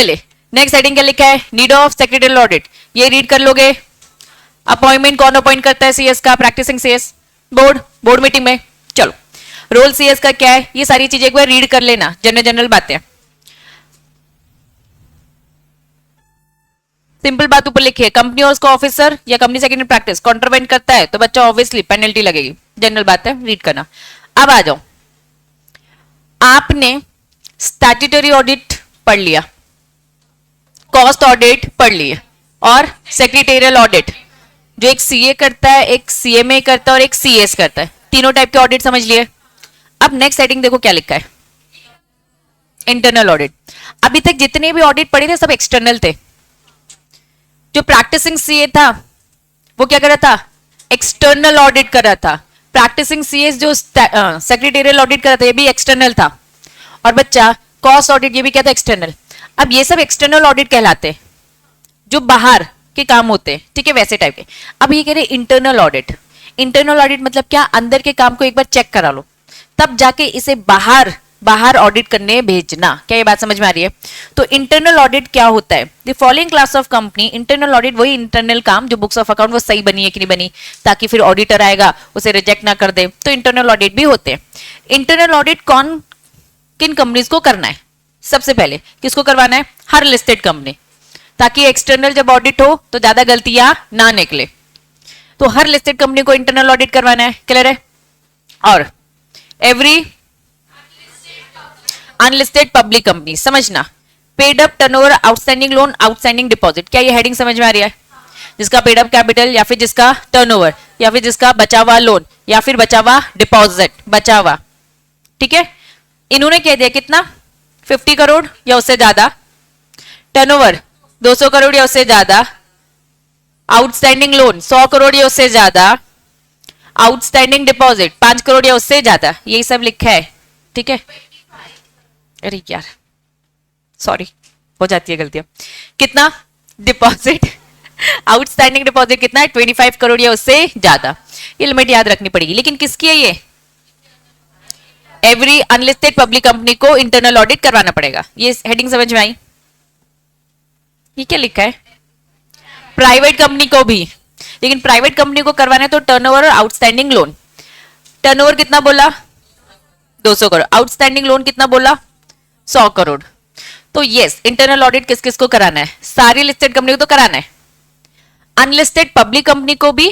चलिए next heading क्या लिखा है, नीड ऑफ सेक्रेटरियल ऑडिट, ये रीड कर लोगे। अपॉइंटमेंट कौन अपॉइंट करता है सीएस का, प्रैक्टिसिंग सीएस, बोर्ड मीटिंग में। चलो रोल सीएस का क्या है, ये सारी चीजें एक बार रीड कर लेना, जनरल बातें। सिंपल बात ऊपर लिखी है, कंपनी और उसका ऑफिसर या कंपनी सेक्रेटरी प्रैक्टिस कॉन्ट्रवेंट करता है तो बच्चा ऑब्वियसली पेनल्टी लगेगी, जनरल बात है, रीड करना। अब आ जाओ, आपने स्टैट्यूटरी ऑडिट पढ़ लिया, कॉस्ट ऑडिट पढ़ लिया, और सेक्रेटेरियल ऑडिट जो एक सीए करता है, एक सीएमए करता है और एक सीएस करता है, तीनों टाइप के ऑडिट समझ लिए। अब नेक्स्ट हेडिंग देखो क्या लिखा है, इंटरनल ऑडिट। अभी तक जितने भी ऑडिट पढ़े थे सब एक्सटर्नल थे। जो प्रैक्टिसिंग सीए था वो क्या कर रहा था, एक्सटर्नल ऑडिट कर रहा था। प्रैक्टिसिंग सीएस जो सेक्रेटेरियल ऑडिट कर रहा था ये भी एक्सटर्नल था, और बच्चा कॉस्ट ऑडिट ये भी क्या था, एक्सटर्नल। अब ये सब एक्सटर्नल ऑडिट कहलाते हैं, जो बाहर के काम होते हैं, ठीक है, वैसे टाइप के। अब ये कह रहे इंटरनल ऑडिट। इंटरनल ऑडिट मतलब क्या, अंदर के काम को एक बार चेक करा लो, तब जाके इसे बाहर ऑडिट करने भेजना। क्या ये बात समझ में आ रही है? तो इंटरनल ऑडिट क्या होता है, the following class of company, internal audit वही इंटरनल काम जो बुक्स ऑफ अकाउंट वो सही बनी है कि नहीं बनी, ताकि फिर ऑडिटर आएगा उसे रिजेक्ट ना कर दे, तो इंटरनल ऑडिट भी होते हैं। इंटरनल ऑडिट किन कंपनीज को करना है, सबसे पहले किसको करवाना है, हर लिस्टेड कंपनी, ताकि एक्सटर्नल जब ऑडिट हो तो ज्यादा गलतियां ना निकले। तो हर लिस्टेड कंपनी को इंटरनल ऑडिट करवाना है, क्लियर है। और एवरी अनलिस्टेड पब्लिक कंपनी, समझना, paid up turnover, outstanding loan, outstanding deposit. क्या ये हेडिंग समझ में आ रही है? जिसका पेड अप कैपिटल या फिर जिसका टर्नओवर या फिर जिसका बचा हुआ लोन या फिर बचा हुआ डिपॉजिट, बचा हुआ, ठीक है। इन्होंने कह दिया कितना, 50 करोड़ या उससे ज्यादा, टर्नओवर 200 करोड़ या उससे ज्यादा, आउटस्टैंडिंग लोन 100 करोड़ या उससे ज्यादा, आउटस्टैंडिंग डिपॉजिट 5 करोड़ या उससे ज्यादा, यही सब लिखा है, ठीक है। अरे यार सॉरी, हो जाती है गलतियां। कितना डिपॉजिट, आउटस्टैंडिंग डिपॉजिट कितना है, 25 करोड़ या उससे ज्यादा, ये लिमिट याद रखनी पड़ेगी। लेकिन किसकी है ये, एवरी अनलिस्टेड पब्लिक कंपनी को इंटरनल ऑडिट करवाना पड़ेगा। ये हेडिंग समझ में आई? ये क्या लिखा है, प्राइवेट कंपनी को भी, लेकिन प्राइवेट कंपनी को करवाना है तो टर्नओवर और आउटस्टैंडिंग लोन। टर्नओवर कितना बोला, 200 करोड़, आउटस्टैंडिंग लोन कितना बोला, 100 करोड़। तो यस, इंटरनल ऑडिट किस किस को कराना है, सारी लिस्टेड कंपनी को तो कराना है, अनलिस्टेड पब्लिक कंपनी को भी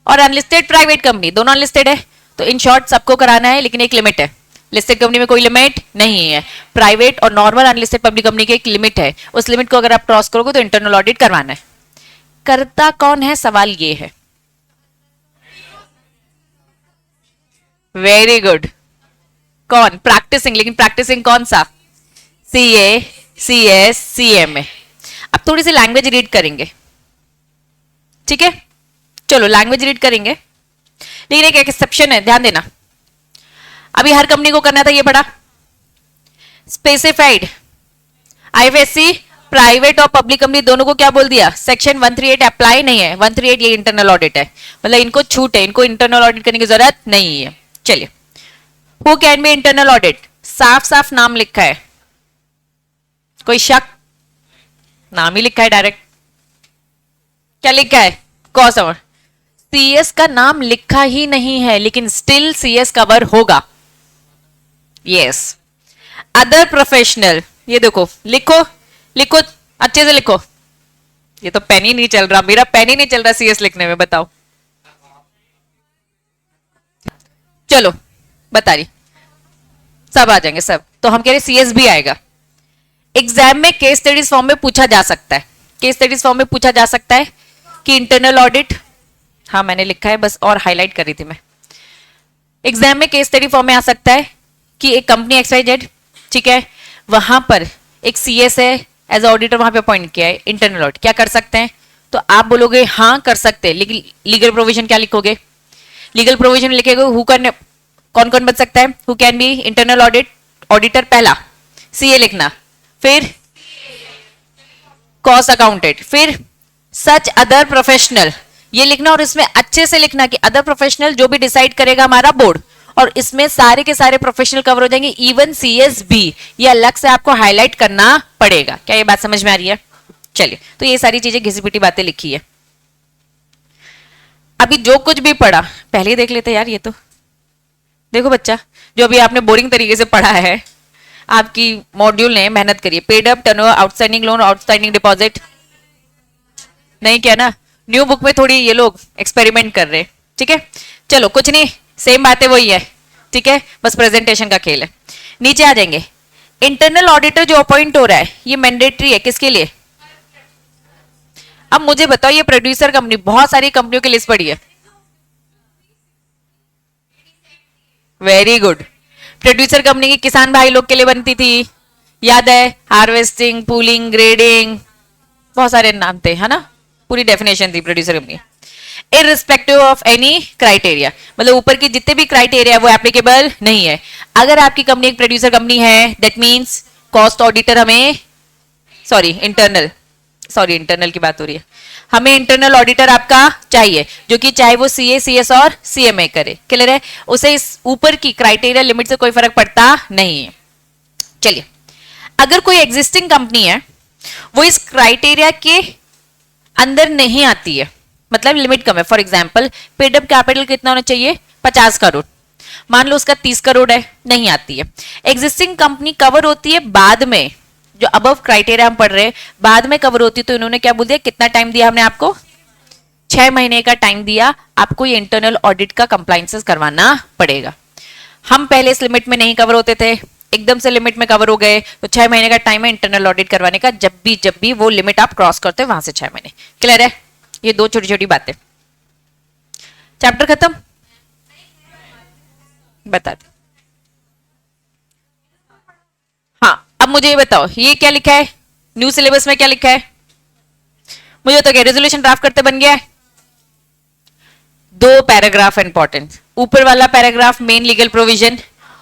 और अनलिस्टेड प्राइवेट कंपनी, दोनों अनलिस्टेड है तो इन शॉर्ट सबको कराना है, लेकिन एक लिमिट है। लिस्टेड कंपनी में कोई लिमिट नहीं है, प्राइवेट और नॉर्मल अनलिस्टेड पब्लिक कंपनी की एक लिमिट है, उस लिमिट को अगर आप क्रॉस करोगे तो इंटरनल ऑडिट करवाना है। करता कौन है, सवाल ये है। वेरी गुड, कौन, प्रैक्टिसिंग, लेकिन प्रैक्टिसिंग कौन सा, सीए, सीएस, सीएमए। अब थोड़ी सी लैंग्वेज रीड करेंगे, ठीक है, चलो लैंग्वेज रीड करेंगे, लेकिन एक एक्सेप्शन है, ध्यान देना। अभी हर कंपनी को करना था, ये पढ़ा, स्पेसिफाइड, आईएफएससी प्राइवेट और पब्लिक कंपनी दोनों को क्या बोल दिया, सेक्शन 138 अप्लाई नहीं है। 138 ये इंटरनल ऑडिट है, मतलब इनको छूट है, इनको इंटरनल ऑडिट करने की जरूरत नहीं है। चलिए, who can be internal audit, साफ साफ नाम लिखा है, कोई शक, नाम ही लिखा है डायरेक्ट। क्या लिखा है, कॉस्ट अवर, सीएस का नाम लिखा ही नहीं है, लेकिन स्टिल सीएस कवर होगा। यस, अदर प्रोफेशनल, ये देखो, लिखो लिखो अच्छे से लिखो। ये तो पेन ही नहीं चल रहा, मेरा पेन ही नहीं चल रहा सीएस लिखने में, बताओ। चलो बता रही, सब आ जाएंगे सब, तो हम कह रहे सीएस भी आएगा। एग्जाम में केस स्टडीज फॉर्म में पूछा जा सकता है, केस स्टडीज फॉर्म में पूछा जा सकता है कि इंटरनल ऑडिट, हाँ मैंने लिखा है बस, और हाईलाइट कर रही थी मैं। एग्जाम में केस स्टडी फॉर्म में आ सकता है कि एक कंपनी XYZ, ठीक है, वहां पर एक सीएस है एज ऑडिटर, वहां पे अपॉइंट किया है, इंटरनल ऑडिट क्या कर सकते हैं, तो आप बोलोगे हाँ कर सकते हैं, लेकिन लीगल प्रोविजन क्या लिखोगे, लीगल प्रोविजन लिखेगा हु कैन, कौन कौन बच सकता है, who can be internal audit, auditor पहला, सीए लिखना, फिर कॉस्ट अकाउंटेंट, फिर सच अदर प्रोफेशनल, ये लिखना, और इसमें अच्छे से लिखना कि अदर प्रोफेशनल जो भी डिसाइड करेगा हमारा बोर्ड, और इसमें सारे के सारे प्रोफेशनल कवर हो जाएंगे, इवन सीएस भी। ये अलग से आपको हाईलाइट करना पड़ेगा। क्या ये बात समझ में आ रही है? चलिए, तो ये सारी चीजें घिसी पिटी बातें लिखी है। अभी जो कुछ भी पढ़ा पहले ही देख लेते यार। ये तो देखो बच्चा, जो अभी आपने बोरिंग तरीके से पढ़ा है, आपकी मॉड्यूल ने मेहनत करी है। Paid up, turnover, outstanding loan, outstanding deposit नहीं क्या ना, न्यू बुक में थोड़ी ये लोग एक्सपेरिमेंट कर रहे हैं। ठीक है, चलो कुछ नहीं, सेम बातें वही है। ठीक है, बस प्रेजेंटेशन का खेल है। नीचे आ जाएंगे। इंटरनल ऑडिटर जो अपॉइंट हो रहा है ये मैंडेटरी है किसके लिए? अब मुझे बताओ, ये प्रोड्यूसर कंपनी, बहुत सारी कंपनियों की लिस्ट पड़ी है। Very good. प्रोड्यूसर कंपनी की किसान भाई लोग के लिए बनती थी, याद है? हार्वेस्टिंग, पूलिंग, ग्रेडिंग, बहुत सारे नाम थे, है ना? पूरी डेफिनेशन थी producer company. Irrespective of any criteria, मतलब ऊपर की जितने भी क्राइटेरिया वो एप्लीकेबल नहीं है। अगर आपकी कंपनी एक प्रोड्यूसर कंपनी है, दैट मींस कॉस्ट ऑडिटर हमें, इंटरनल की बात हो रही है, हमें इंटरनल ऑडिटर आपका चाहिए, जो कि चाहे वो सीए, सीएस और सीएमए करे। क्लियर है? उसे इस ऊपर की क्राइटेरिया लिमिट से कोई फर्क पड़ता नहीं है। चलिए, अगर कोई एग्जिस्टिंग कंपनी है वो इस क्राइटेरिया के अंदर नहीं आती है, मतलब लिमिट कम है। For example, paid up capital कितना होना चाहिए? 50 करोड़। मान लो उसका 30 करोड़ है, नहीं आती है। एग्जिस्टिंग कंपनी कवर होती है बाद में, जो अबव क्राइटेरिया हम पढ़ रहे हैं बाद में कवर होती है। तो इन्होंने क्या बोल दिया, कितना टाइम दिया हमने आपको? 6 महीने का टाइम दिया आपको ये इंटरनल ऑडिट का कंप्लायंसेस करवाना पड़ेगा। हम पहले इस लिमिट में नहीं कवर होते थे, एकदम से लिमिट में कवर हो गए, तो 6 महीने का टाइम है इंटरनल ऑडिट करवाने का, जब भी वो लिमिट आप क्रॉस करते हो वहां से 6 महीने। क्लियर है? ये दो छोटी छोटी बातें। चैप्टर खत्म? बता दे। हाँ, अब मुझे ये बताओ, ये क्या लिखा है न्यू सिलेबस में? क्या लिखा है मुझे तो? क्या रेजोल्यूशन ड्राफ्ट करते बन गया है? 2 पैराग्राफ इंपॉर्टेंट। ऊपर वाला पैराग्राफ मेन लीगल प्रोविजन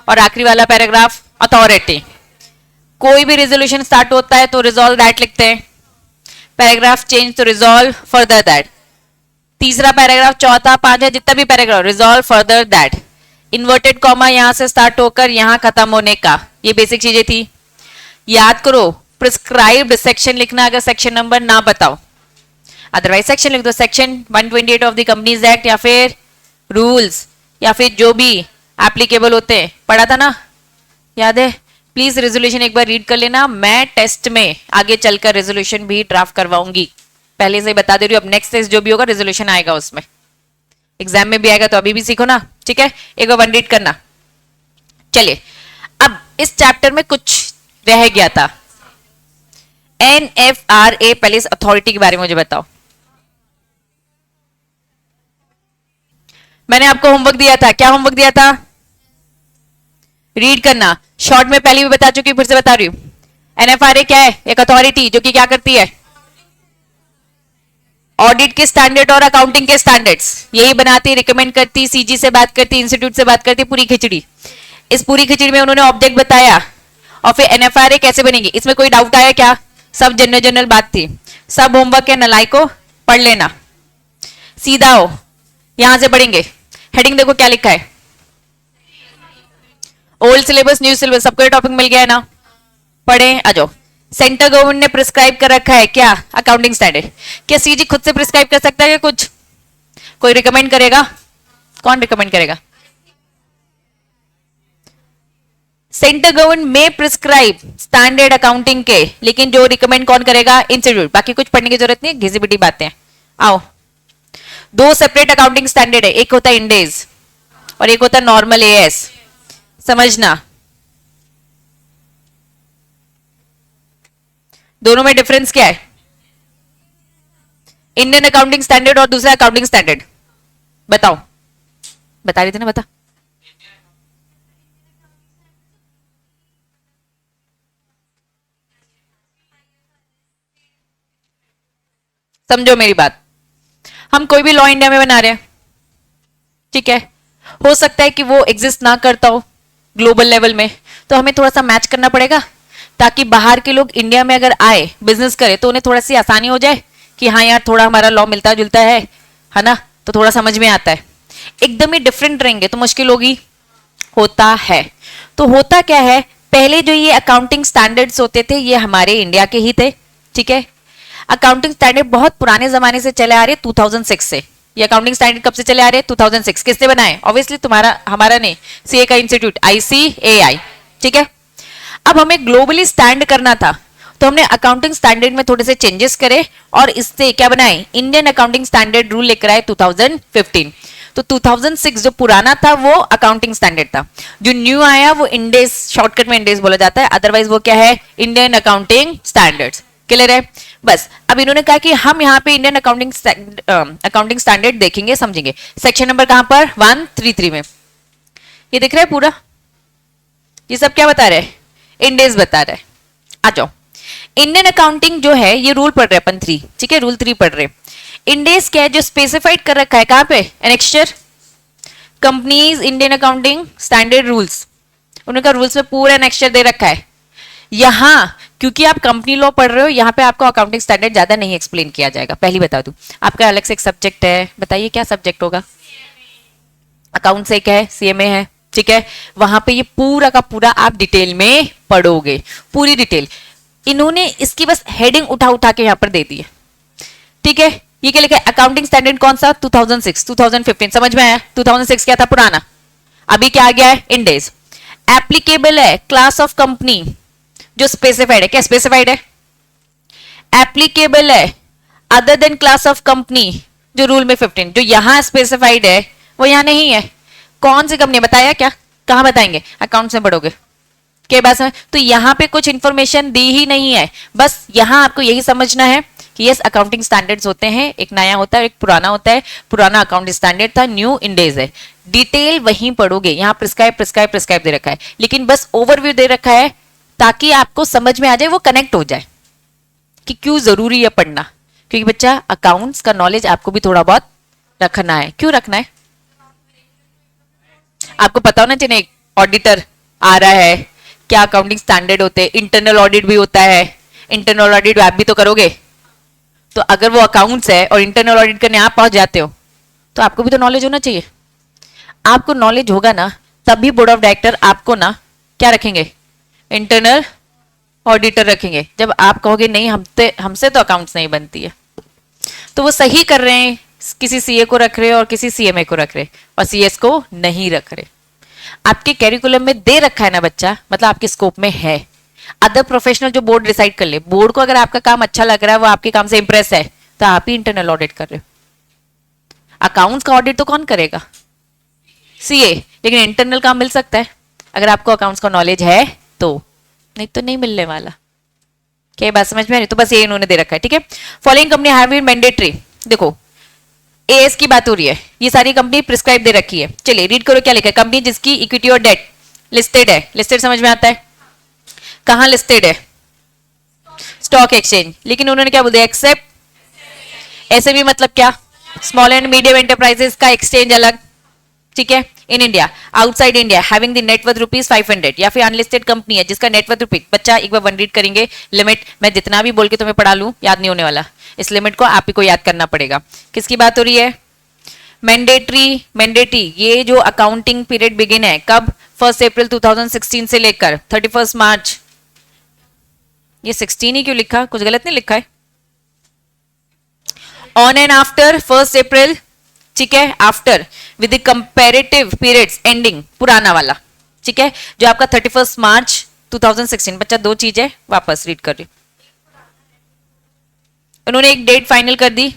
और आखिरी वाला पैराग्राफ अथॉरिटी। कोई भी रेजोल्यूशन स्टार्ट होता है तो रिजॉल्व दैट लिखते हैं, पैराग्राफ चेंज तो रिजॉल्व फर्दर दैट। तीसरा पैराग्राफ, चौथा, पांचवा, जितना भी paragraph, resolve further that. Inverted comma यहां से स्टार्ट होकर यहां खत्म होने का, ये बेसिक चीजें थी। याद करो, प्रिस्क्राइब्ड सेक्शन लिखना अगर सेक्शन नंबर ना बताओ, अदरवाइज सेक्शन लिख दो। Section 128 of the companies act या फिर रूल्स या फिर जो भी एप्लीकेबल होते हैं, पढ़ा था ना, याद है? प्लीज रेजोल्यूशन एक बार रीड कर लेना। मैं टेस्ट में आगे चलकर रेजोल्यूशन भी ड्राफ्ट करवाऊंगी, पहले से बता दे रही हूँ। अब नेक्स्ट टेस्ट जो भी होगा रेजोल्यूशन आएगा, उसमें एग्जाम में भी आएगा, तो अभी भी सीखो ना। ठीक है, एक बार वन रीड करना। चलिए, अब इस चैप्टर में कुछ रह गया था, NFRA। पहले इस अथॉरिटी के बारे में मुझे बताओ। मैंने आपको होमवर्क दिया था, क्या होमवर्क दिया था? रीड करना। शॉर्ट में पहले भी बता चुकी, फिर से बता रही हूं। NFRA क्या है? एक अथॉरिटी जो कि क्या करती है? ऑडिट के स्टैंडर्ड और अकाउंटिंग के स्टैंडर्ड्स यही बनाती, रिकमेंड करती, सीजी से बात करती, इंस्टीट्यूट से बात करती, पूरी खिचड़ी। इस पूरी खिचड़ी में उन्होंने ऑब्जेक्ट बताया और फिर NFRA कैसे बनेगी, इसमें कोई डाउट आया क्या? सब जनरल जनरल बात थी। सब होमवर्क है, नलाइको पढ़ लेना। सीधा हो, यहां से पढ़ेंगे। हेडिंग देखो क्या लिखा है, ओल्ड सिलेबस, न्यू सिलेबस, सबको ये टॉपिक मिल गया है ना? पढ़े, आ जाओ। सेंट्रल गवर्नमेंट ने प्रिस्क्राइब कर रखा है क्या? Accounting standard. क्या सीजी खुद से प्रिस्क्राइब कर सकता है? कुछ कोई रिकमेंड करेगा? कौन रिकमेंड करेगा? सेंट्रल गवर्नमेंट में प्रिस्क्राइब स्टैंडर्ड अकाउंटिंग के, लेकिन जो रिकमेंड कौन करेगा? इंस्टीट्यूट। बाकी कुछ पढ़ने की जरूरत नहीं है, घिसी पिटी बातें। आओ, 2 सेपरेट अकाउंटिंग स्टैंडर्ड है, एक होता है इंडेज और एक होता है नॉर्मल AS। समझना, दोनों में डिफरेंस क्या है? इंडियन अकाउंटिंग स्टैंडर्ड और दूसरा अकाउंटिंग स्टैंडर्ड, बताओ। बता रही थी ना, बता। समझो मेरी बात, हम कोई भी लॉ इंडिया में बना रहे हैं, ठीक है, हो सकता है कि वो एग्जिस्ट ना करता हो ग्लोबल लेवल में, तो हमें थोड़ा सा मैच करना पड़ेगा, ताकि बाहर के लोग इंडिया में अगर आए बिजनेस करे तो उन्हें थोड़ा सी आसानी हो जाए कि हाँ यार थोड़ा हमारा लॉ मिलता जुलता है ना, तो थोड़ा समझ में आता है। एकदम ही डिफरेंट रहेंगे तो मुश्किल होगी, होता है। तो होता क्या है, पहले जो ये अकाउंटिंग स्टैंडर्ड्स होते थे ये हमारे इंडिया के ही थे, ठीक है। अकाउंटिंग स्टैंडर्ड बहुत पुराने जमाने से चले आ रहे, 2006 से। ये अकाउंटिंग स्टैंडर्ड कब से चले आ रहे हैं? 2006। किसने बनाए? ऑब्वियसली तुम्हारा, हमारा नहीं, सीए का इंस्टीट्यूट ICAI, ठीक है। अब हमें ग्लोबली स्टैंड करना था, तो हमने अकाउंटिंग स्टैंडर्ड में थोड़े से चेंजेस करे और इससे क्या बनाए? इंडियन अकाउंटिंग स्टैंडर्ड रूल लेकर आए 2015। तो 2006 जो पुराना था वो अकाउंटिंग स्टैंडर्ड था, जो न्यू आया वो इंडेस, शॉर्टकट में इंडेस बोला जाता है, अदरवाइज वो क्या है? Indian accounting standards. क्लियर है? बस अब इन्होंने कहा कि हम यहाँ पे इंडियन अकाउंटिंग स्टैंडर्ड देखेंगे, समझेंगे। सेक्शन नंबर कहां पर? 133 में। ये दिख रहा है पूरा? ये सब क्या बता रहे हैं? इंडेस बता रहा है। आ जाओ, इंडियन अकाउंटिंग जो है ये रूल पढ़ रहे अपन 3, ठीक है, रूल 3 पढ़ रहे। इंडेस क्या है? जो स्पेसिफाइड कर रखा है कहां पे? Annexure, companies Indian accounting standard rules, उनका रूल्स में पूरा एनेक्स्चर दे रखा है। यहां क्योंकि आप कंपनी लॉ पढ़ रहे हो, यहाँ पे आपको अकाउंटिंग स्टैंडर्ड ज्यादा नहीं एक्सप्लेन किया जाएगा, पहली बता दूं। आपका अलग से एक सब्जेक्ट है, बताइए क्या सब्जेक्ट होगा? अकाउंट्स एक है, CMA है, ठीक है। वहां पे ये पूरा का पूरा आप डिटेल में पढ़ोगे, पूरी डिटेल। इन्होंने इसकी बस हेडिंग उठा उठा के यहां पर दे दी है, ठीक है। ये क्या लिखा है? अकाउंटिंग स्टैंडर्ड कौन सा? 2006, 2015, समझ में आया? 2006 क्या था? पुराना। अभी क्या आ गया है? इंडेस। एप्लीकेबल है क्लास ऑफ कंपनी जो स्पेसिफाइड है, क्या स्पेसिफाइड है? एप्लीकेबल है other than class of company जो रूल में 15, जो यहां स्पेसिफाइड है वो यहां नहीं है। कौन सी कंपनी बताया? क्या कहां बताएंगे? अकाउंट्स में पढ़ोगे के बाद में। तो यहां पे कुछ इंफॉर्मेशन दी ही नहीं है, बस यहां आपको यही समझना है कि यस अकाउंटिंग स्टैंडर्ड्स होते हैं, एक नया होता है, एक पुराना होता है। पुराना अकाउंटिंग स्टैंडर्ड था, न्यू इंडेज है। डिटेल वहीं पढ़ोगे, यहाँ प्रिस्क्राइब प्रिस्क्राइब प्रिस्क्राइब दे रखा है, लेकिन बस ओवरव्यू दे रखा है ताकि आपको समझ में आ जाए, वो कनेक्ट हो जाए कि क्यों जरूरी है पढ़ना। क्योंकि बच्चा अकाउंट्स का नॉलेज आपको भी थोड़ा बहुत रखना है। क्यों रखना है? आपको पता होना चाहिए ऑडिटर आ रहा है, क्या अकाउंटिंग स्टैंडर्ड होते हैं, इंटरनल ऑडिट भी होता है। इंटरनल ऑडिट आप भी तो करोगे, तो अगर वो अकाउंट्स है और इंटरनल ऑडिट करने आप पहुंच जाते हो तो आपको भी तो नॉलेज होना चाहिए। आपको नॉलेज होगा ना, तभी बोर्ड ऑफ डायरेक्टर आपको ना क्या रखेंगे? इंटरनल ऑडिटर रखेंगे। जब आप कहोगे नहीं हमसे तो अकाउंट्स नहीं बनती है, तो वो सही कर रहे हैं, किसी सीए को रख रहे और किसी सीएमए को रख रहे और सीएस को नहीं रख रहे। आपके कैरिकुलम में दे रखा है ना बच्चा, मतलब आपके स्कोप में है। अदर प्रोफेशनल जो बोर्ड डिसाइड कर ले, बोर्ड को अगर आपका काम अच्छा लग रहा है, वो आपके काम से इंप्रेस है, तो आप ही इंटरनल ऑडिट कर रहे हो। अकाउंट्स का ऑडिट तो कौन करेगा? सीए। लेकिन इंटरनल काम मिल सकता है अगर आपको अकाउंट्स का नॉलेज है तो, नहीं तो नहीं मिलने वाला। क्या बात समझ में आ रही? तो बस ये इन्होंने दे रखा है, ठीक है। Following company have been mandatory, देखो एएस की बात हो रही है, ये सारी कंपनी प्रिस्क्राइब दे रखी है। चलिए रीड करो क्या लिखा है। कंपनी जिसकी इक्विटी और डेट लिस्टेड है, लिस्टेड समझ में आता है, कहां लिस्टेड है? Stock exchange. लेकिन उन्होंने क्या बोल दिया? एक्सेप्ट एसएमई, मतलब क्या? स्मॉल एंड मीडियम एंटरप्राइजेस का एक्सचेंज अलग, ठीक है। In India, outside India, having the net worth ₹500, या फिर अनलिस्टेड कंपनी है जिसका नेटवर्थ रुपीज, बच्चा एक बार वन रीड करेंगे लिमिट, मैं जितना भी बोल के तुम्हें पढ़ा लूं याद नहीं होने वाला, इस लिमिट को आप ही को याद करना पड़ेगा। किसकी बात हो रही है? मैंडेटरी। ये जो अकाउंटिंग पीरियड बिगिन है कब? 1 अप्रैल 2016 से लेकर 31 मार्च। ये 16 ही क्यों लिखा? कुछ गलत नहीं लिखा है? ऑन एंड आफ्टर 1 अप्रैल, ठीक है, after with the comparative periods ending, पुराना वाला, ठीक है, जो आपका 31 मार्च 2016। बच्चा दो चीज है, वापस रीड कर रही हूं। उन्होंने एक डेट फाइनल कर दी,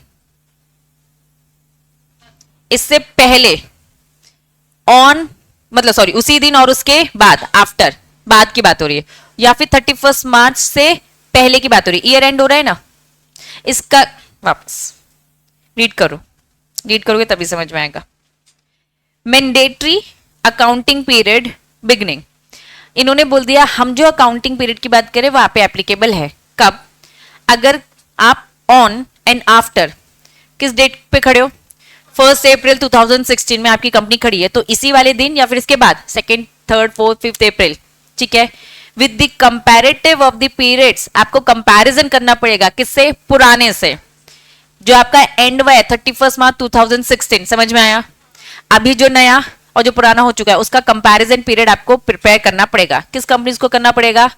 इससे पहले ऑन मतलब सॉरी उसी दिन और उसके बाद, आफ्टर, बाद की बात हो रही है, या फिर 31 मार्च से पहले की बात हो रही है। ईयर एंड हो रहा है ना इसका, वापस रीड करो, रीड करोगे तभी समझ में आएगा। मैंडेटरी अकाउंटिंग पीरियड बिगनिंग, इन्होंने बोल दिया हम जो अकाउंटिंग पीरियड की बात करें वहां पे एप्लीकेबल है कब? अगर आप ऑन एंड आफ्टर किस डेट पे खड़े हो? 1 अप्रैल 2016 में आपकी कंपनी खड़ी है, तो इसी वाले दिन या फिर इसके बाद 2nd, 3rd, 4th, 5th अप्रैल, ठीक है। With the comparative of the periods, आपको कंपैरिजन करना पड़ेगा किससे? पुराने से, जो आपका एंड हुआ है 31 मार्च 2016, समझ में आया? अभी जो नया और जो पुराना हो चुका है उसका कंपैरिजन पीरियड आपको प्रिपेयर करना पड़ेगा। किस कंपनीज को करना पड़ेगा?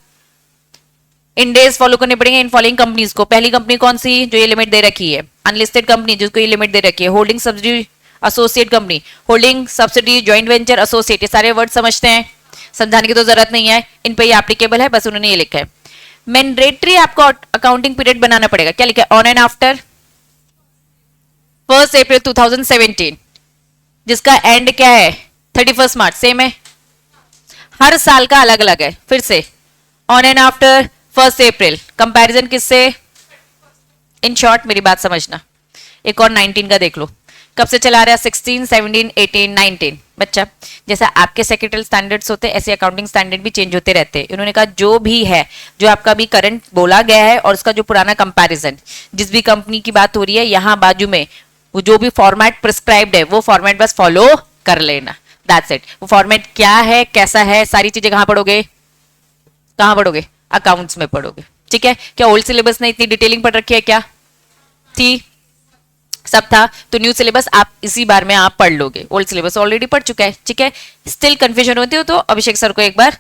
इंडेज फॉलो करने पड़ेंगे इन फॉलोइंग कंपनीज को। पहली कंपनी कौन सी जो ये लिमिट दे रखी है? अनलिस्टेड कंपनी जिसको ये लिमिट दे रखी है। Holding subsidy associate company, holding subsidy joint venture associate, ये सारे वर्ड समझते हैं, समझाने की तो जरूरत नहीं है, इन पे ये एप्लीकेबल है, बस उन्होंने ये लिखा है। मैंडेटरी आपको अकाउंटिंग पीरियड बनाना पड़ेगा। क्या लिखा है? ऑन एंड आफ्टर 1 अप्रैल 2017, जिसका एंड क्या है? 31 मार्च। सेम है, हर साल का अलग अलग है। फिर से on and after 1 April, comparison किससे? इन शॉर्ट मेरी बात समझना, एक और 19 का देख लो, कब से चला रहा है? 16, 17, 18, 19। बच्चा जैसा आपके सेक्रेटरी स्टैंडर्ड्स होते हैं ऐसे अकाउंटिंग स्टैंडर्ड भी चेंज होते रहते हैं। इन्होंने कहा जो भी है, जो आपका भी करंट बोला गया है और उसका जो पुराना कंपैरिजन, जिस भी कंपनी की बात हो रही है, यहाँ बाजू में वो जो भी फॉर्मेट प्रिस्क्राइब्ड है वो फॉर्मेट बस फॉलो कर लेना, दैट्स इट। वो फॉर्मेट क्या है, कैसा है, सारी चीजें कहाँ पढ़ोगे? कहाँ पढ़ोगे? अकाउंट्स में पढ़ोगे, ठीक है। क्या ओल्ड सिलेबस ने इतनी डिटेलिंग पढ़ रखी है? क्या थी? सब था। तो न्यू सिलेबस आप इसी बार में आप पढ़ लोगे, ओल्ड सिलेबस ऑलरेडी पढ़ चुका है, ठीक है। स्टिल कंफ्यूजन होती हो तो अभिषेक सर को एक बार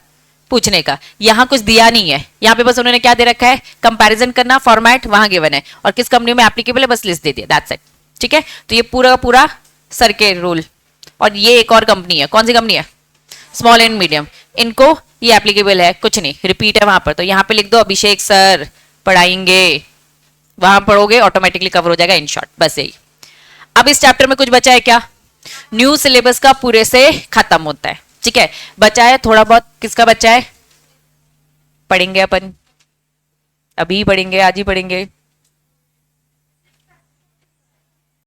पूछने का। यहाँ कुछ दिया नहीं है, यहाँ पे बस उन्होंने क्या दे रखा है? कंपैरिजन करना, फॉर्मेट वहां गिवन है और किस कंपनी में एप्लीकेबल है बस लिस्ट दे दिया, दैट्स इट, ठीक है। तो ये पूरा पूरा सर के रूल। और ये एक और कंपनी है, कौन सी कंपनी है? स्मॉल एंड मीडियम, इनको ये एप्लीकेबल है, कुछ नहीं, रिपीट है वहां पर। तो यहाँ पे लिख दो अभिषेक सर पढ़ाएंगे, वहां पढ़ोगे ऑटोमेटिकली कवर हो जाएगा, इन शॉर्ट बस यही। अब इस चैप्टर में कुछ बचा है क्या? न्यू सिलेबस का पूरे से खत्म होता है, ठीक है। बचा है थोड़ा बहुत, किसका बचा है? पढ़ेंगे अपन, अभी पढ़ेंगे, आज ही पढ़ेंगे।